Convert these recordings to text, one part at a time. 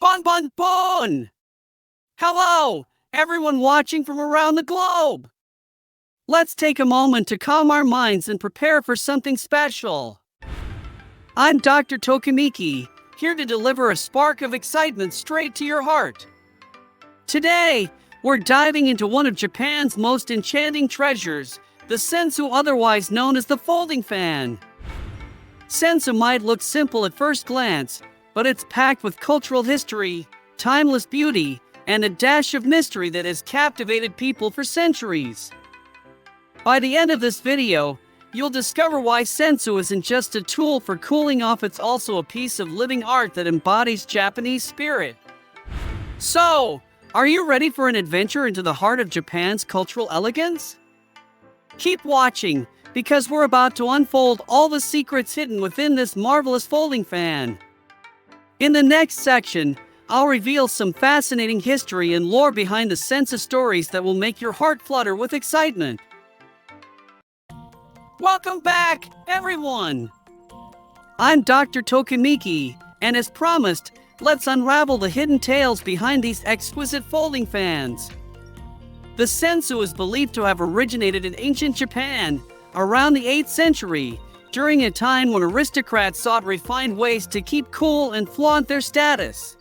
Bon bon bon! Hello, everyone watching from around the globe. Let's take a moment to calm our minds and prepare for something special. I'm Dr. Tokimeki, here to deliver a spark of excitement straight to your heart. Today, we're diving into one of Japan's most enchanting treasures, the Sensu, otherwise known as the folding fan. Sensu might look simple at first glance, but it's packed with cultural history, timeless beauty, and a dash of mystery that has captivated people for centuries. By the end of this video, you'll discover why Sensu isn't just a tool for cooling off, it's also a piece of living art that embodies Japanese spirit. So, are you ready for an adventure into the heart of Japan's cultural elegance? Keep watching, because we're about to unfold all the secrets hidden within this marvelous folding fan. In the next section, I'll reveal some fascinating history and lore behind the Sensu stories that will make your heart flutter with excitement. Welcome back, everyone! I'm Dr. Tokimeki, and as promised, let's unravel the hidden tales behind these exquisite folding fans. The Sensu is believed to have originated in ancient Japan, around the 8th century, during a time when aristocrats sought refined ways to keep cool and flaunt their status.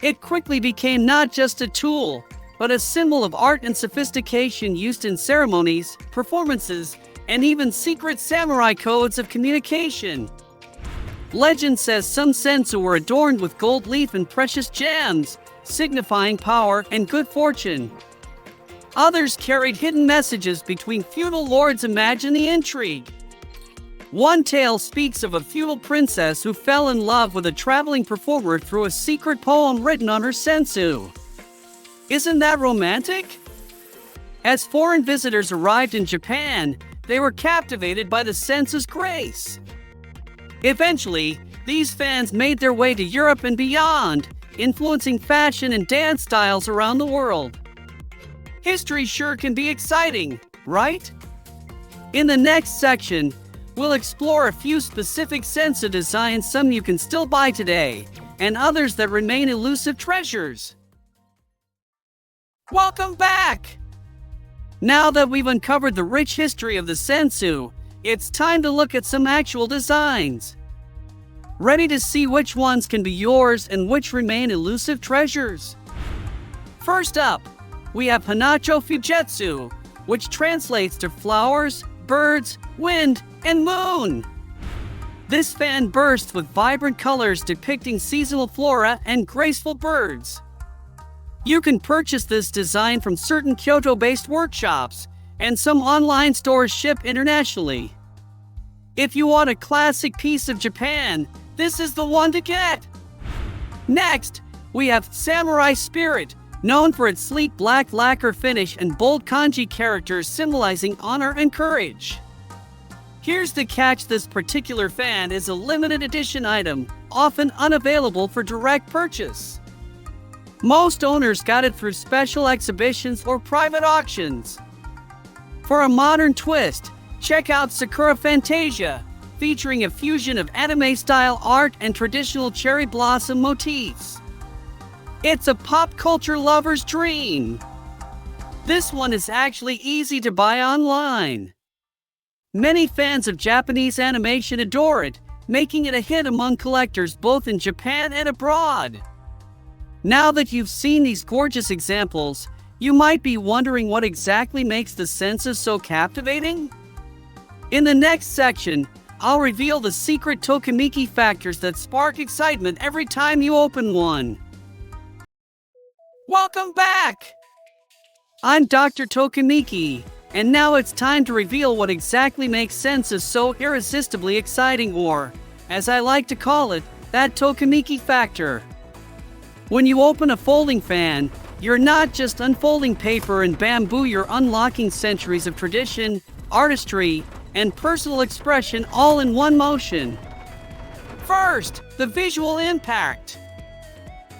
It quickly became not just a tool, but a symbol of art and sophistication used in ceremonies, performances, and even secret samurai codes of communication. Legend says some sensu were adorned with gold leaf and precious gems, signifying power and good fortune. Others carried hidden messages between feudal lords. Imagine the intrigue. One tale speaks of a feudal princess who fell in love with a traveling performer through a secret poem written on her sensu. Isn't that romantic? As foreign visitors arrived in Japan, they were captivated by the sensu's grace. Eventually, these fans made their way to Europe and beyond, influencing fashion and dance styles around the world. History sure can be exciting, right? In the next section, we'll explore a few specific sensu designs, some you can still buy today, and others that remain elusive treasures. Welcome back! Now that we've uncovered the rich history of the sensu, it's time to look at some actual designs. Ready to see which ones can be yours and which remain elusive treasures? First up, we have Hanacho Fujetsu, which translates to flowers, birds, wind, and moon. This fan bursts with vibrant colors depicting seasonal flora and graceful birds. You can purchase this design from certain Kyoto-based workshops, and some online stores ship internationally. If you want a classic piece of Japan, this is the one to get. Next, we have Samurai Spirit, known for its sleek black lacquer finish and bold kanji characters symbolizing honor and courage. Here's the catch: this particular fan is a limited edition item, often unavailable for direct purchase. Most owners got it through special exhibitions or private auctions. For a modern twist, check out Sakura Fantasia, featuring a fusion of anime-style art and traditional cherry blossom motifs. It's a pop culture lover's dream. This one is actually easy to buy online. Many fans of Japanese animation adore it, making it a hit among collectors both in Japan and abroad. Now that you've seen these gorgeous examples, you might be wondering what exactly makes the sensu so captivating? In the next section, I'll reveal the secret Tokimeki factors that spark excitement every time you open one. Welcome back! I'm Dr. Tokimeki, and now it's time to reveal what exactly makes sensu so irresistibly exciting, or, as I like to call it, that Tokimeki factor. When you open a folding fan, you're not just unfolding paper and bamboo, you're unlocking centuries of tradition, artistry, and personal expression all in one motion. First, the visual impact.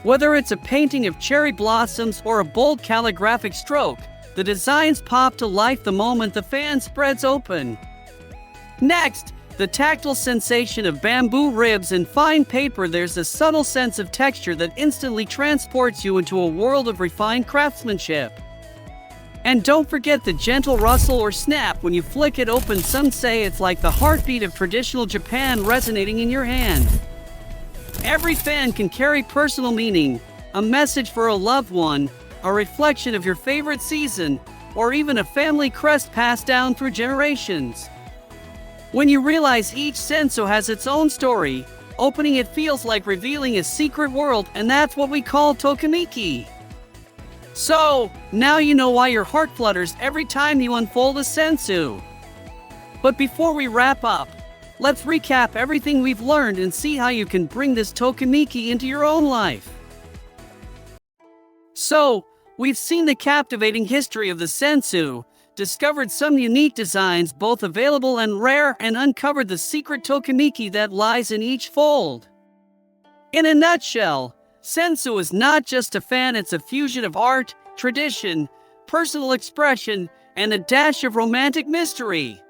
Whether it's a painting of cherry blossoms or a bold calligraphic stroke, the designs pop to life the moment the fan spreads open. Next, the tactile sensation of bamboo ribs and fine paper, there's a subtle sense of texture that instantly transports you into a world of refined craftsmanship. And don't forget the gentle rustle or snap when you flick it open. Some say it's like the heartbeat of traditional Japan resonating in your hand. Every fan can carry personal meaning, a message for a loved one, a reflection of your favorite season, or even a family crest passed down through generations. When you realize each sensu has its own story, opening it feels like revealing a secret world, and that's what we call Tokimeki. So, now you know why your heart flutters every time you unfold a sensu. But before we wrap up, let's recap everything we've learned and see how you can bring this Tokimeki into your own life. So, we've seen the captivating history of the sensu, discovered some unique designs, both available and rare, and uncovered the secret Tokimeki that lies in each fold. In a nutshell, sensu is not just a fan, it's a fusion of art, tradition, personal expression, and a dash of romantic mystery.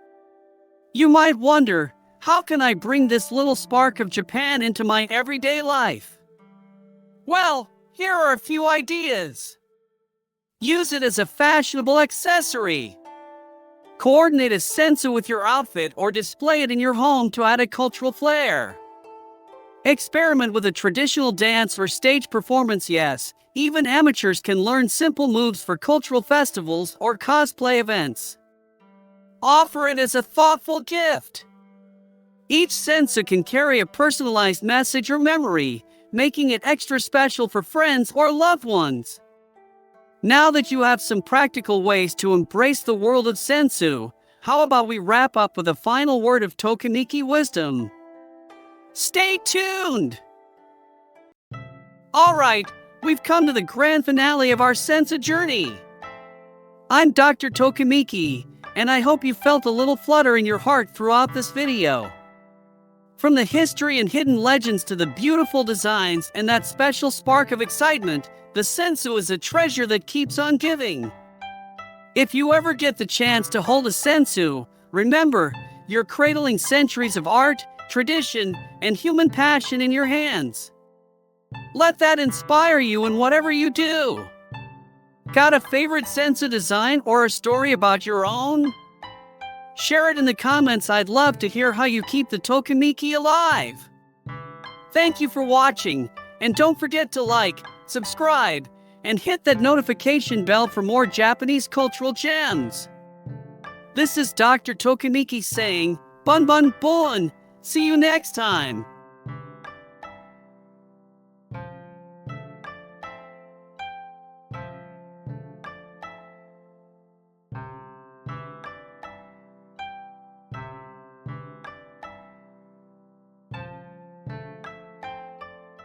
You might wonder, how can I bring this little spark of Japan into my everyday life? Well, here are a few ideas. Use it as a fashionable accessory. Coordinate a sensu with your outfit or display it in your home to add a cultural flair. Experiment with a traditional dance or stage performance. Yes, even amateurs can learn simple moves for cultural festivals or cosplay events. Offer it as a thoughtful gift. Each sensu can carry a personalized message or memory, making it extra special for friends or loved ones. Now that you have some practical ways to embrace the world of sensu, how about we wrap up with a final word of Tokimeki wisdom? Stay tuned! Alright, we've come to the grand finale of our sensu journey. I'm Dr. Tokimeki, and I hope you felt a little flutter in your heart throughout this video. From the history and hidden legends to the beautiful designs and that special spark of excitement, the sensu is a treasure that keeps on giving. If you ever get the chance to hold a sensu, remember, you're cradling centuries of art, tradition, and human passion in your hands. Let that inspire you in whatever you do. Got a favorite sensu design or a story about your own? Share it in the comments. I'd love to hear how you keep the Tokimeki alive. Thank you for watching, and don't forget to like, subscribe, and hit that notification bell for more Japanese cultural gems. This is Dr. Tokimeki saying, Bun Bun Bon! See you next time!